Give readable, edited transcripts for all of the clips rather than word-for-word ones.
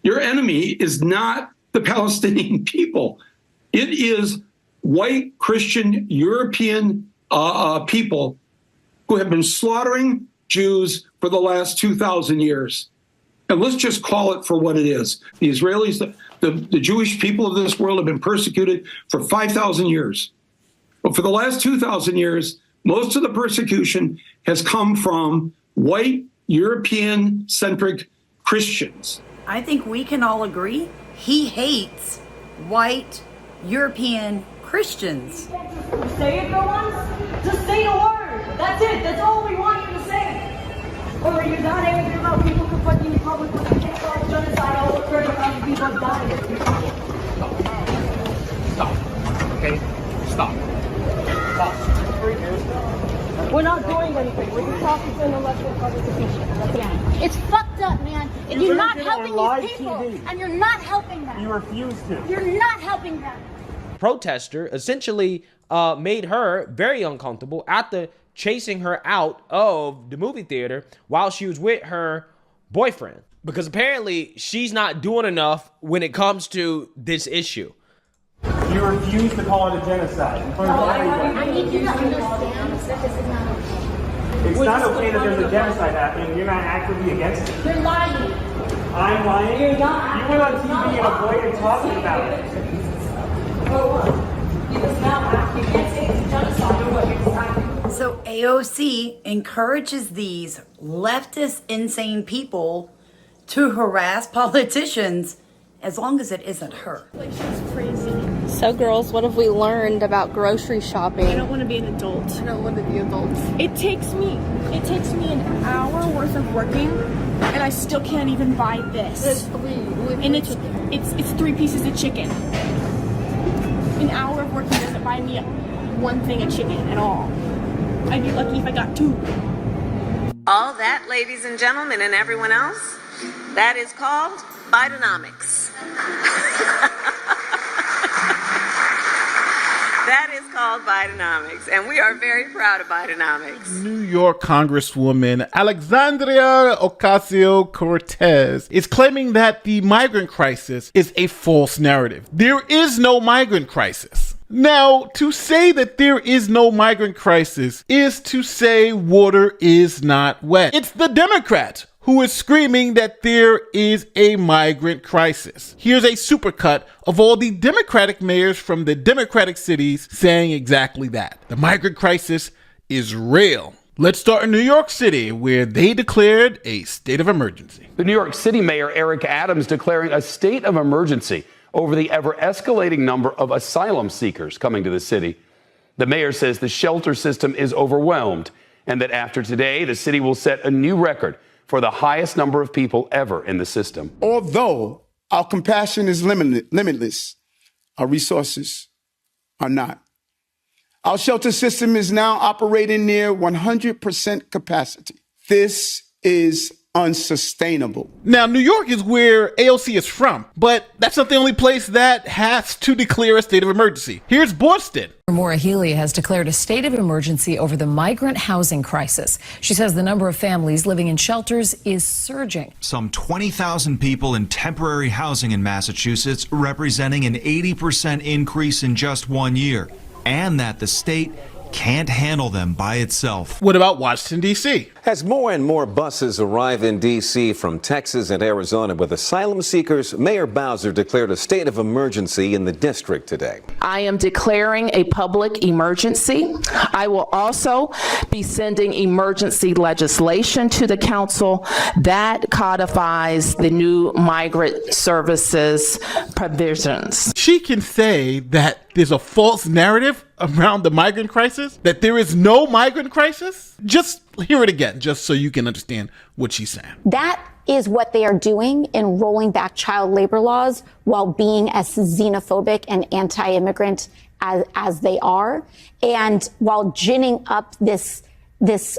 Your enemy is not the Palestinian people. It is white, Christian, European people who have been slaughtering Jews for the last 2,000 years. And let's just call it for what it is. The Israelis, the Jewish people of this world have been persecuted for 5,000 years. But for the last 2,000 years, most of the persecution has come from white, European-centric Christians. I think we can all agree he hates white, European Christians. Say it for once. Just say the word. That's it. That's all we want you to say. Or you're not angry about people confronting the public with a hate genocide all over 30,000 people have died. Stop. Okay? Stop. We're not doing anything. We're just talking to an elected participation. Yeah. It's fucked up, man. And you're not helping these people. TV. And you're not helping them. You refuse to. You're not helping them. Protester essentially made her very uncomfortable after chasing her out of the movie theater while she was with her boyfriend. Because apparently she's not doing enough when it comes to this issue. You refuse to call it a genocide. I need you to understand that this is not okay. It's not okay that there's a genocide happening. You're not actively against it. You're lying. I'm lying. You're not. You went on TV and avoided talking about it. For what? Because now you can't say it's a genocide or what you're deciding. So AOC encourages these leftist, insane people to harass politicians as long as it isn't her. Like, she's crazy. So girls, what have we learned about grocery shopping? I don't want to be an adult. I don't want to be adults. It takes me an hour worth of working, and I still can't even buy this. It's three. And it's 3 pieces of chicken. An hour of working doesn't buy me one thing of chicken at all. I'd be lucky if I got 2. All that, ladies and gentlemen, and everyone else, that is called Bidenomics. That is called Bidenomics, and we are very proud of Bidenomics. New York Congresswoman Alexandria Ocasio-Cortez is claiming that the migrant crisis is a false narrative. There is no migrant crisis. Now, to say that there is no migrant crisis is to say water is not wet. It's the Democrats who is screaming that there is a migrant crisis. Here's a supercut of all the Democratic mayors from the Democratic cities saying exactly that. The migrant crisis is real. Let's start in New York City, where they declared a state of emergency. The New York City Mayor Eric Adams declaring a state of emergency over the ever-escalating number of asylum seekers coming to the city. The mayor says the shelter system is overwhelmed and that after today, the city will set a new record for the highest number of people ever in the system. Although our compassion is limitless, our resources are not. Our shelter system is now operating near 100% capacity. This is unsustainable. Now, New York is where AOC is from, but that's not the only place that has to declare a state of emergency. Here's Boston. Maura Healey has declared a state of emergency over the migrant housing crisis. She says the number of families living in shelters is surging. Some 20,000 people in temporary housing in Massachusetts, representing an 80% increase in just 1 year, and that the state can't handle them by itself. What about Washington, D.C.? As more and more buses arrive in D.C. from Texas and Arizona with asylum seekers, Mayor Bowser declared a state of emergency in the district today. I am declaring a public emergency. I will also be sending emergency legislation to the council that codifies the new migrant services provisions. She can say that there's a false narrative around the migrant crisis, that there is no migrant crisis. Just hear it again, just so you can understand what she's saying. That is what they are doing in rolling back child labor laws while being as xenophobic and anti-immigrant as they are, and while ginning up this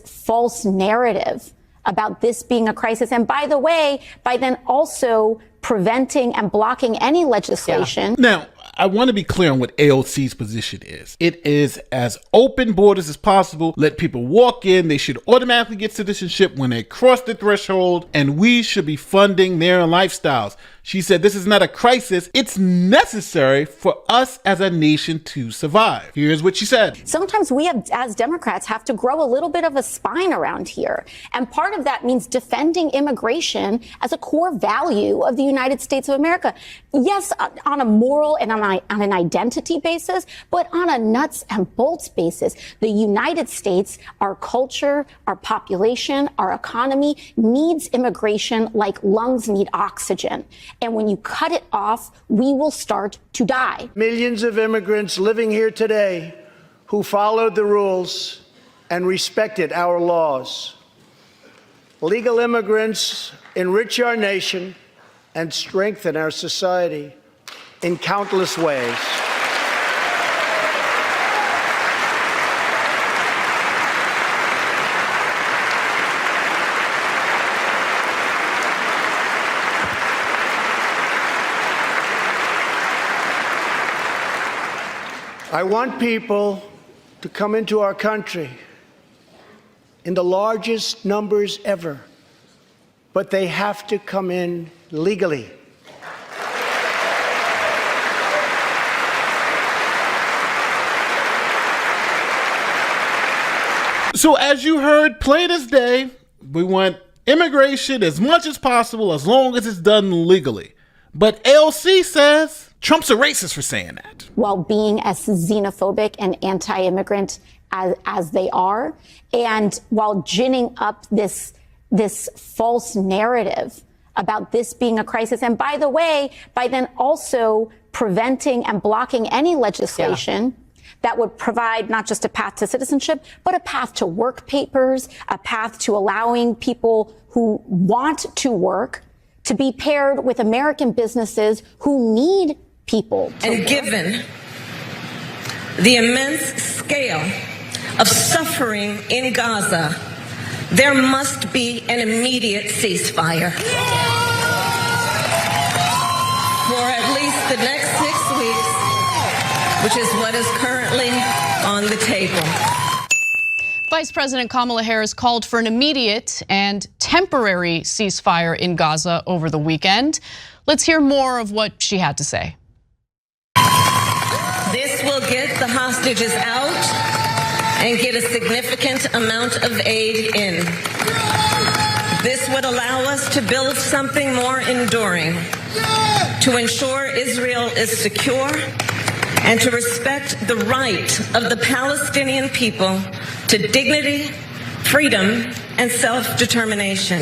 false narrative about this being a crisis. And by the way, by then also preventing and blocking any legislation. Now, I want to be clear on what AOC's position is. It is as open borders as possible. Let people walk in. They should automatically get citizenship when they cross the threshold, and we should be funding their lifestyles. She said this is not a crisis. It's necessary for us as a nation to survive. Here's what she said. Sometimes we as Democrats have to grow a little bit of a spine around here. And part of that means defending immigration as a core value of the United States of America. Yes, on a moral and on an identity basis, but on a nuts and bolts basis. The United States, our culture, our population, our economy needs immigration like lungs need oxygen. And when you cut it off, we will start to die. Millions of immigrants living here today who followed the rules and respected our laws. Legal immigrants enrich our nation and strengthen our society in countless ways. I want people to come into our country in the largest numbers ever, but they have to come in legally. So as you heard, plain as day, we want immigration as much as possible as long as it's done legally. But AOC says Trump's a racist for saying that. While being as xenophobic and anti-immigrant as they are, and while ginning up this false narrative about this being a crisis. And by the way, by then also preventing and blocking any legislation that would provide not just a path to citizenship, but a path to work papers, a path to allowing people who want to work to be paired with American businesses who need people to work. Given the immense scale of suffering in Gaza, there must be an immediate ceasefire. For at least the next 6 weeks, which is what is currently on the table. Vice President Kamala Harris called for an immediate and temporary ceasefire in Gaza over the weekend. Let's hear more of what she had to say. This will get the hostages out and get a significant amount of aid in. This would allow us to build something more enduring, to ensure Israel is secure and to respect the right of the Palestinian people to dignity, freedom, and self-determination.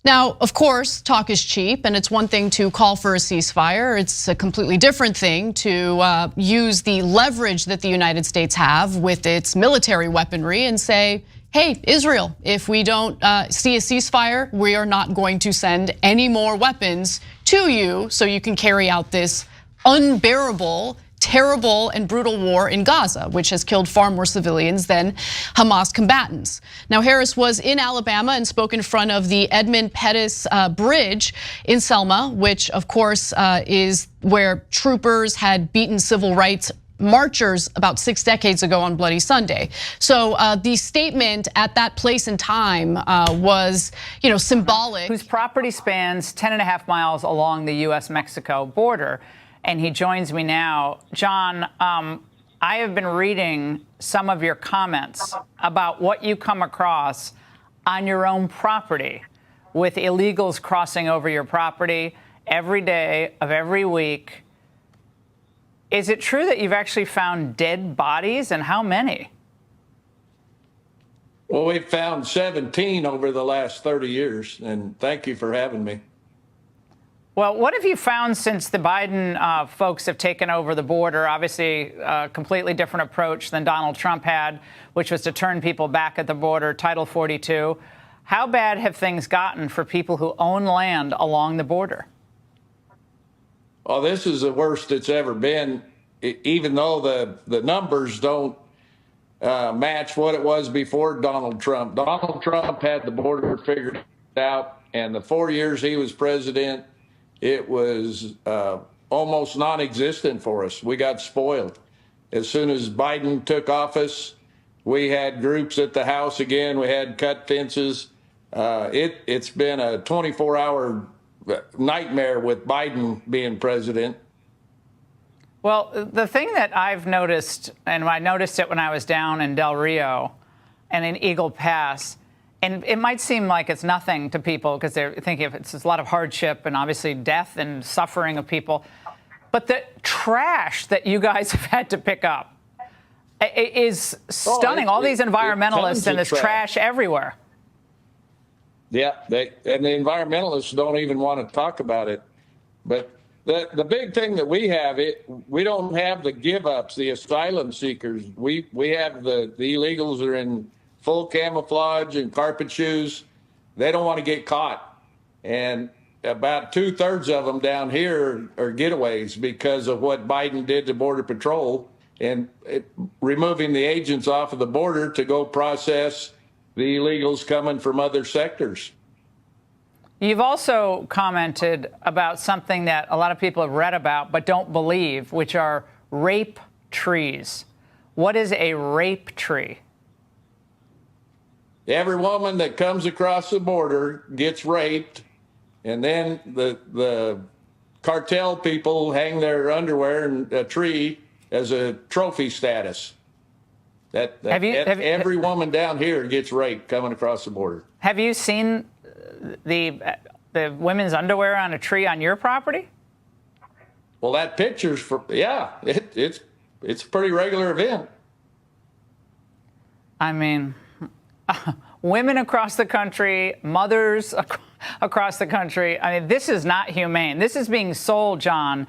Now, of course, talk is cheap, and it's one thing to call for a ceasefire. It's a completely different thing to use the leverage that the United States have with its military weaponry and say, hey, Israel, if we don't see a ceasefire, we are not going to send any more weapons to you so you can carry out this unbearable, terrible and brutal war in Gaza, which has killed far more civilians than Hamas combatants. Now, Harris was in Alabama and spoke in front of the Edmund Pettus Bridge in Selma, which of course is where troopers had beaten civil rights marchers about 6 decades ago on Bloody Sunday. So the statement at that place and time was, symbolic. Whose property spans 10.5 miles along the US-Mexico border. And he joins me now. John, I have been reading some of your comments about what you come across on your own property with illegals crossing over your property every day of every week. Is it true that you've actually found dead bodies, and how many? Well, we've found 17 over the last 30 years, and thank you for having me. Well, what have you found since the Biden folks have taken over the border? Obviously, a completely different approach than Donald Trump had, which was to turn people back at the border, Title 42. How bad have things gotten for people who own land along the border? Well, this is the worst it's ever been, even though the numbers don't match what it was before Donald Trump. Donald Trump had the border figured out, and the 4 years he was president, it was almost non-existent for us. We got spoiled. As soon as Biden took office, we had groups at the House again. We had cut fences. It's been a 24-hour nightmare with Biden being president. Well, the thing that I've noticed, and I noticed it when I was down in Del Rio and in Eagle Pass, and it might seem like it's nothing to people because they're thinking it's a lot of hardship and obviously death and suffering of people. But the trash that you guys have had to pick up is stunning. All these environmentalists and this trash everywhere. Yeah, and the environmentalists don't even want to talk about it. But the big thing that we have, we don't have the give-ups, the asylum seekers. We have the illegals that are in full camouflage and carpet shoes. They don't want to get caught. And about 2/3 of them down here are getaways because of what Biden did to Border Patrol and removing the agents off of the border to go process the illegals coming from other sectors. You've also commented about something that a lot of people have read about but don't believe, which are rape trees. What is a rape tree? Every woman that comes across the border gets raped, and then the cartel people hang their underwear in a tree as a trophy status. Every woman down here gets raped coming across the border. Have you seen the women's underwear on a tree on your property? Well, that picture's it's a pretty regular event. I mean, women across the country, mothers across the country. I mean, this is not humane. This is being sold, John,